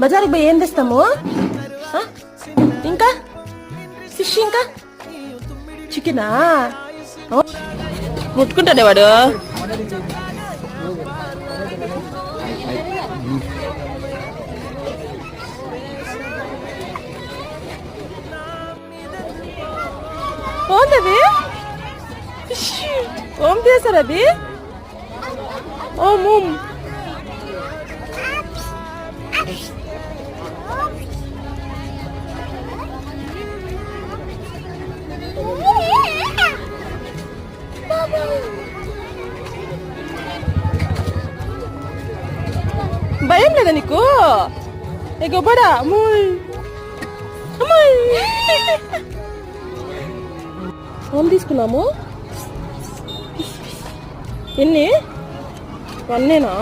బజార్కి పోయి ఏం తెస్తాము? ఇంకా ఫిష్, ఇంకా చికెనా? ముట్టుకుంటాడే వాడు. ఓందది ఓం చేశారు అది. ఓం ఓం భయం లేదా నీకు? గొబ్బడా ఓం తీసుకున్నాము. ఎన్ని? 1 నేనా?